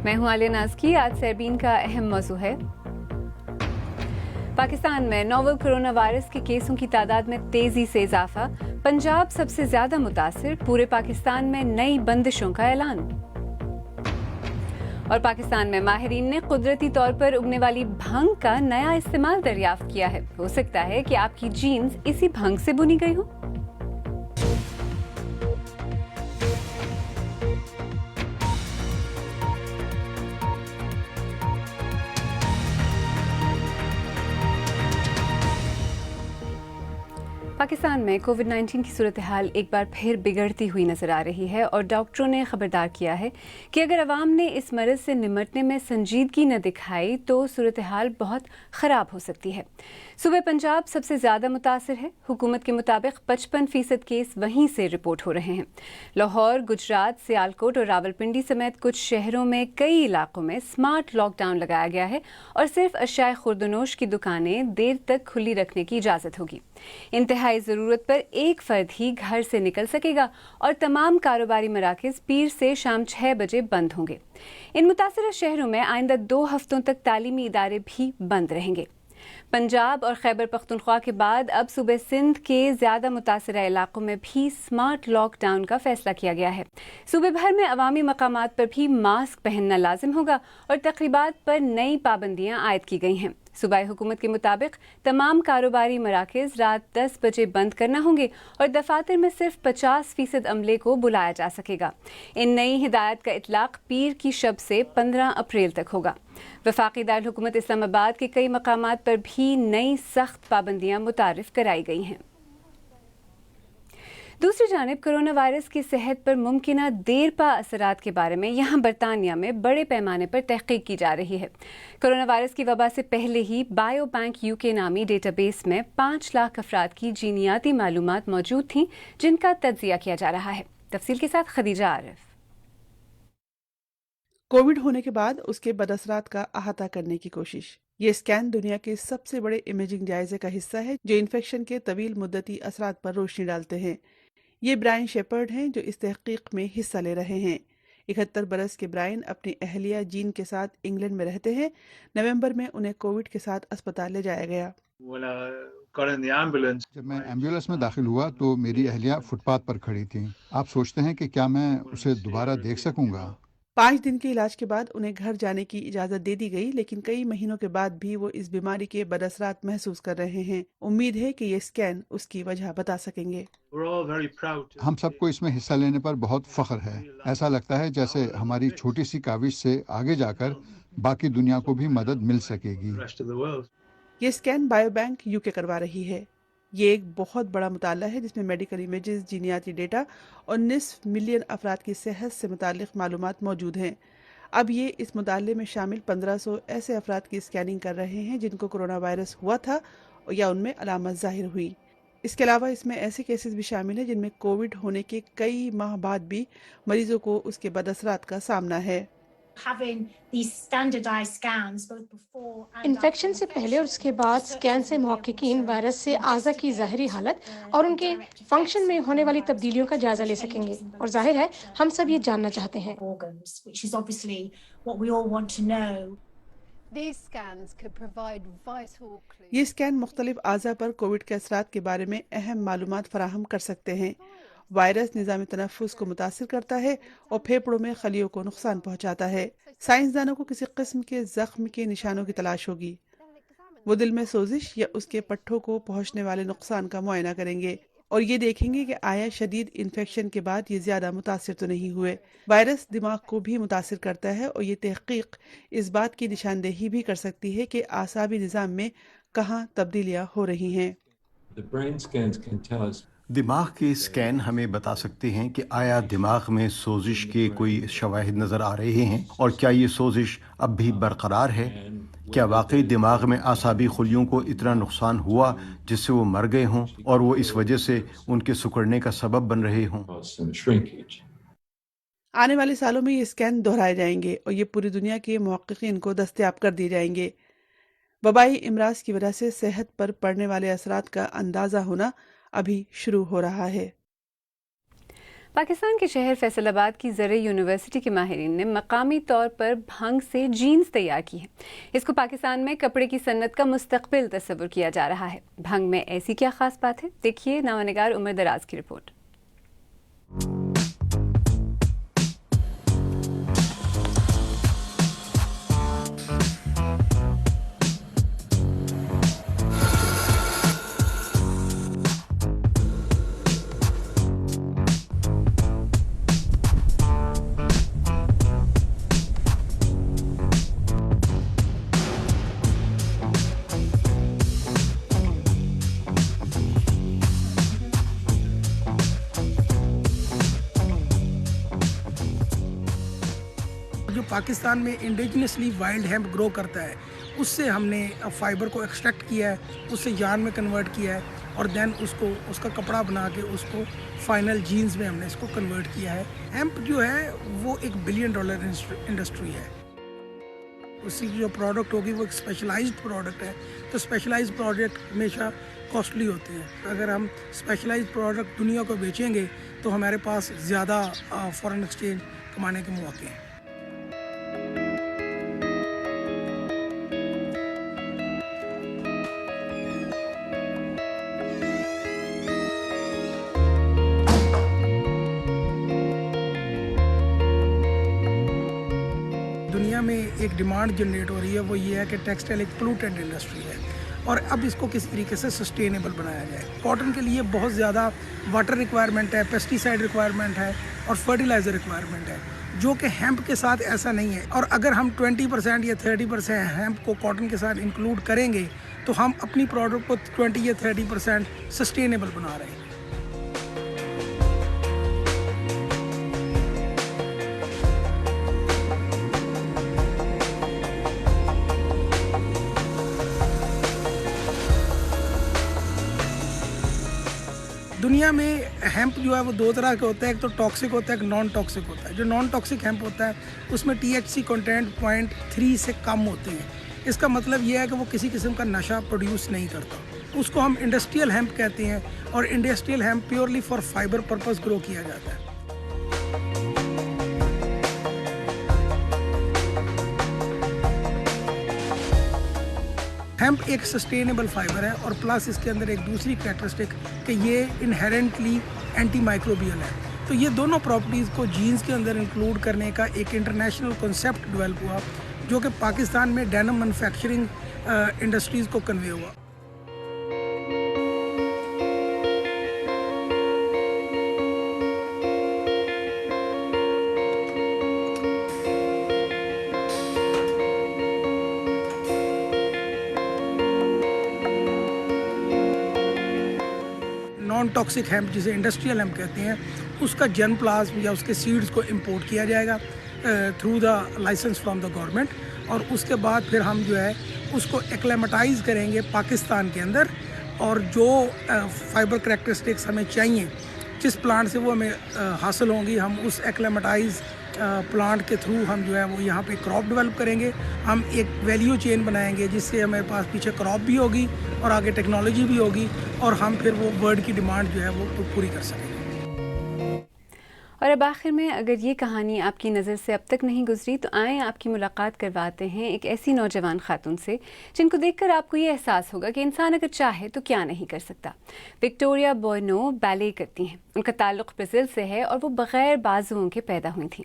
میں ہوں عالیہ نازکی. آج سیربین کا اہم موضوع ہے پاکستان میں نوول کرونا وائرس کے کیسوں کی تعداد میں تیزی سے اضافہ. پنجاب سب سے زیادہ متاثر. پورے پاکستان میں نئی بندشوں کا اعلان. اور پاکستان میں ماہرین نے قدرتی طور پر اگنے والی بھنگ کا نیا استعمال دریافت کیا ہے. ہو سکتا ہے کہ آپ کی جینز اسی بھنگ سے بنی گئی ہوں. پاکستان میں کووڈ-19 کی صورتحال ایک بار پھر بگڑتی ہوئی نظر آ رہی ہے اور ڈاکٹروں نے خبردار کیا ہے کہ اگر عوام نے اس مرض سے نمٹنے میں سنجیدگی نہ دکھائی تو صورتحال بہت خراب ہو سکتی ہے. صوبہ پنجاب سب سے زیادہ متاثر ہے. حکومت کے مطابق 55% کیس وہیں سے رپورٹ ہو رہے ہیں. لاہور، گجرات، سیالکوٹ اور راولپنڈی سمیت کچھ شہروں میں کئی علاقوں میں اسمارٹ لاک ڈاؤن لگایا گیا ہے اور صرف اشیاء خوردونوش کی دکانیں دیر تک کھلی رکھنے کی اجازت ہوگی. انتہائی ضرورت پر ایک فرد ہی گھر سے نکل سکے گا اور تمام کاروباری مراکز پیر سے شام 6 بجے بند ہوں گے. ان متاثرہ شہروں میں آئندہ 2 ہفتوں تک تعلیمی ادارے بھی بند رہیں گے. پنجاب اور خیبر پختونخوا کے بعد اب صوبہ سندھ کے زیادہ متاثرہ علاقوں میں بھی اسمارٹ لاک ڈاؤن کا فیصلہ کیا گیا ہے. صوبے بھر میں عوامی مقامات پر بھی ماسک پہننا لازم ہوگا اور تقریبات پر نئی پابندیاں عائد کی گئی ہیں. صوبائی حکومت کے مطابق تمام کاروباری مراکز رات 10 بجے بند کرنا ہوں گے اور دفاتر میں صرف 50% عملے کو بلایا جا سکے گا. ان نئی ہدایت کا اطلاق پیر کی شب سے 15 اپریل تک ہوگا. وفاقی دارالحکومت اسلام آباد کے کئی مقامات پر بھی نئی سخت پابندیاں متعارف کرائی گئی ہیں. دوسری جانب کرونا وائرس کی صحت پر ممکنہ دیر پا اثرات کے بارے میں یہاں برطانیہ میں بڑے پیمانے پر تحقیق کی جا رہی ہے. کرونا وائرس کی وبا سے پہلے ہی بائیو بینک UK نامی ڈیٹا بیس میں 5 لاکھ افراد کی جینیاتی معلومات موجود تھیں جن کا تجزیہ کیا جا رہا ہے. تفصیل کے ساتھ خدیجہ عارف. کووڈ ہونے کے بعد اس کے بد اثرات کا احاطہ کرنے کی کوشش. یہ اسکین دنیا کے سب سے بڑے امیجنگ جائزے کا حصہ ہے جو انفیکشن کے طویل مدتی اثرات پر روشنی ڈالتے ہیں. یہ برائن شیپرڈ ہیں جو اس تحقیق میں حصہ لے رہے ہیں. 71 برس کے برائن اپنی اہلیہ جین کے ساتھ انگلینڈ میں رہتے ہیں. نومبر میں انہیں کووڈ کے ساتھ اسپتال لے جایا گیا. جب میں ایمبولینس میں داخل ہوا تو میری اہلیہ فٹ پاتھ پر کھڑی تھی. آپ سوچتے ہیں کہ کیا میں اسے دوبارہ دیکھ سکوں گا؟ 5 دن کے علاج کے بعد انہیں گھر جانے کی اجازت دے دی گئی لیکن کئی مہینوں کے بعد بھی وہ اس بیماری کے بد اثرات محسوس کر رہے ہیں. امید ہے کہ یہ اسکین اس کی وجہ بتا سکیں گے. ہم سب کو اس میں حصہ لینے پر بہت فخر ہے. ایسا لگتا ہے جیسے ہماری چھوٹی سی کاوش سے آگے جا کر باقی دنیا کو بھی مدد مل سکے گی. یہ اسکین بائیو بینک UK کروا رہی ہے. یہ ایک بہت بڑا مطالعہ ہے جس میں میڈیکل امیجز، جینیاتی ڈیٹا اور 9 ملین افراد کی صحت سے متعلق معلومات موجود ہیں. اب یہ اس مطالعے میں شامل 1500 ایسے افراد کی اسکیننگ کر رہے ہیں جن کو کرونا وائرس ہوا تھا یا ان میں علامت ظاہر ہوئی. اس کے علاوہ اس میں ایسے کیسز بھی شامل ہیں جن میں کووڈ ہونے کے کئی ماہ بعد بھی مریضوں کو اس کے بد اثرات کا سامنا ہے. انفیکشن سے پہلے اور اس کے بعد اسکین سے محققین وائرس سے اعضاء کی ظاہری حالت اور ان کے فنکشن میں ہونے والی تبدیلیوں کا جائزہ لے سکیں گے. اور ظاہر ہے ہم سب یہ جاننا چاہتے ہیں. یہ اسکین مختلف اعضاء پر کووڈ کے اثرات کے بارے میں اہم معلومات فراہم کر سکتے ہیں. وائرس نظام تنفس کو متاثر کرتا ہے اور پھیپھڑوں میں خلیوں کو نقصان پہنچاتا ہے. سائنسدانوں کو کسی قسم کے زخم کے نشانوں کی تلاش ہوگی. وہ دل میں سوزش یا اس کے پٹھوں کو پہنچنے والے نقصان کا معائنہ کریں گے اور یہ دیکھیں گے کہ آیا شدید انفیکشن کے بعد یہ زیادہ متاثر تو نہیں ہوئے. وائرس دماغ کو بھی متاثر کرتا ہے اور یہ تحقیق اس بات کی نشاندہی بھی کر سکتی ہے کہ اعصابی نظام میں کہاں تبدیلیاں ہو رہی ہیں. دماغ کے اسکین ہمیں بتا سکتے ہیں کہ آیا دماغ میں سوزش کے کوئی شواہد نظر آ رہے ہیں اور کیا یہ سوزش اب بھی برقرار ہے. کیا واقعی دماغ میں اعصابی خلیوں کو اتنا نقصان ہوا جس سے وہ مر گئے ہوں اور وہ اس وجہ سے ان کے سکڑنے کا سبب بن رہے ہوں. آنے والے سالوں میں یہ اسکین دہرائے جائیں گے اور یہ پوری دنیا کے محققین کو دستیاب کر دیے جائیں گے. وبائی امراض کی وجہ سے صحت پر پڑنے والے اثرات کا اندازہ ہونا ابھی شروع ہو رہا ہے. پاکستان کے شہر فیصل آباد کی زرعی یونیورسٹی کے ماہرین نے مقامی طور پر بھنگ سے جینز تیار کی ہیں. اس کو پاکستان میں کپڑے کی صنعت کا مستقبل تصور کیا جا رہا ہے. بھنگ میں ایسی کیا خاص بات ہے؟ دیکھیے نامہ نگار عمر دراز کی رپورٹ. جو پاکستان میں انڈیجنسلی وائلڈ ہیمپ گرو کرتا ہے اس سے ہم نے فائبر کو ایکسٹریکٹ کیا ہے, اس سے یارن میں کنورٹ کیا ہے اور دین اس کا کپڑا بنا کے اس کو فائنل جینز میں ہم نے اس کو کنورٹ کیا ہے. ہیمپ جو ہے وہ ایک $1 بلین انڈسٹری ہے. اس کی جو پروڈکٹ ہوگی وہ ایک اسپیشلائزڈ پروڈکٹ ہے, تو اسپیشلائزڈ پروڈکٹ ہمیشہ کاسٹلی ہوتی ہے. اگر ہم اسپیشلائزڈ پروڈکٹ دنیا کو بیچیں گے تو ہمارے پاس زیادہ فارن ایکسچینج کمانے کے مواقع ہیں. دنیا میں ایک ڈیمانڈ جنریٹ ہو رہی ہے, وہ یہ ہے کہ ٹیکسٹائل ایک پولوٹنٹ انڈسٹری ہے اور اب اس کو کس طریقے سے سسٹینیبل بنایا جائے. کاٹن کے لیے بہت زیادہ واٹر ریکوائرمنٹ ہے, پیسٹی سائڈ ریکوائرمنٹ ہے اور فرٹیلائزر ریکوائرمنٹ ہے, جو کہ ہیمپ کے ساتھ ایسا نہیں ہے. اور اگر ہم 20% یا 30% ہیمپ کو کاٹن کے ساتھ انکلوڈ کریں گے تو ہم اپنی پروڈکٹ کو 20 یا 30% سسٹینیبل بنا رہے ہیں. دنیا میں ہیمپ جو ہے وہ 2 طرح کا ہوتا ہے, ایک تو ٹاکسک ہوتا ہے, ایک نان ٹاکسک ہوتا ہے. جو نان ٹاکسک ہیمپ ہوتا ہے اس میں THC کنٹینٹ 0.3 سے کم ہوتے ہیں. اس کا مطلب یہ ہے کہ وہ کسی قسم کا نشہ پروڈیوس نہیں کرتا. اس کو ہم انڈسٹریل ہیمپ کہتے ہیں اور industrial hemp purely for fibre purpose grow کیا جاتا ہے. ہیمپ ایک سسٹینیبل فائبر ہے اور پلس اس کے اندر ایک دوسری کریکٹرسٹک کہ یہ انہیرنٹلی اینٹی مائکروبیل ہے. تو یہ دونوں پراپرٹیز کو جینز کے اندر انکلوڈ کرنے کا ایک انٹرنیشنل کنسیپٹ ڈیولپ ہوا, جو کہ پاکستان میں ڈینم مینوفیکچرنگ انڈسٹریز کو کنوے ہوا. نان ٹاکسک ہیمپ جسے انڈسٹریل ہیمپ کہتے ہیں, اس کا جرم پلازم یا اس کے سیڈز کو امپورٹ کیا جائے گا through the licence from the government, اور اس کے بعد پھر ہم جو ہے اس کو ایکلیمٹائز کریں گے پاکستان کے اندر, اور جو فائبر کریکٹرسٹکس ہمیں چاہیے جس پلانٹ سے وہ ہمیں حاصل ہوں گی, ہم اس ایکلیمٹائز پلانٹ کے تھرو ہم جو ہے وہ یہاں پہ کراپ ڈیولپ کریں گے. ہم ایک ویلیو چین بنائیں گے جس سے ہمارے پاس پیچھے کراپ بھی ہوگی اور آگے ٹیکنالوجی بھی ہوگی, اور ہم پھر وہ ورلڈ کی ڈیمانڈ جو ہے وہ پوری کر سکیں گے. اور اب آخر میں اگر یہ کہانی آپ کی نظر سے اب تک نہیں گزری تو آئیں آپ کی ملاقات کرواتے ہیں ایک ایسی نوجوان خاتون سے جن کو دیکھ کر آپ کو یہ احساس ہوگا کہ انسان اگر چاہے تو کیا نہیں کر سکتا. وکٹوریا بوئنو بیلے کرتی ہیں. ان کا تعلق برازیل سے ہے اور وہ بغیر بازوؤں کے پیدا ہوئی تھیں.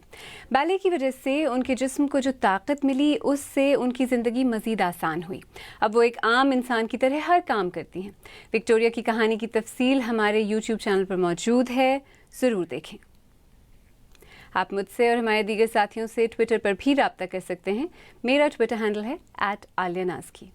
بیلے کی وجہ سے ان کے جسم کو جو طاقت ملی اس سے ان کی زندگی مزید آسان ہوئی. اب وہ ایک عام انسان کی طرح ہر کام کرتی ہیں. وکٹوریا کی کہانی کی تفصیل ہمارے YouTube چینل پر موجود ہے, ضرور دیکھیں. آپ مجھ سے اور ہمارے دیگر ساتھیوں سے ٹویٹر پر بھی رابطہ کر سکتے ہیں. میرا ٹویٹر ہینڈل ہے @AliaNazki.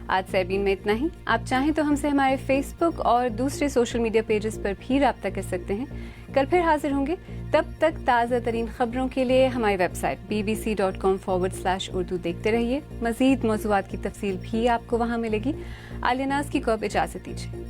آج سیبین میں اتنا ہی. آپ چاہیں تو ہم سے ہمارے فیس بک اور دوسرے سوشل میڈیا پیجز پر بھی رابطہ کر سکتے ہیں. کل پھر حاضر ہوں گے. تب تک تازہ ترین خبروں کے لیے ہماری ویب سائٹ bbc.com/urdu دیکھتے رہیے. مزید موضوعات کی تفصیل بھی آپ کو وہاں ملے گی. عالیہ ناز کی کو اب اجازت دیجیے.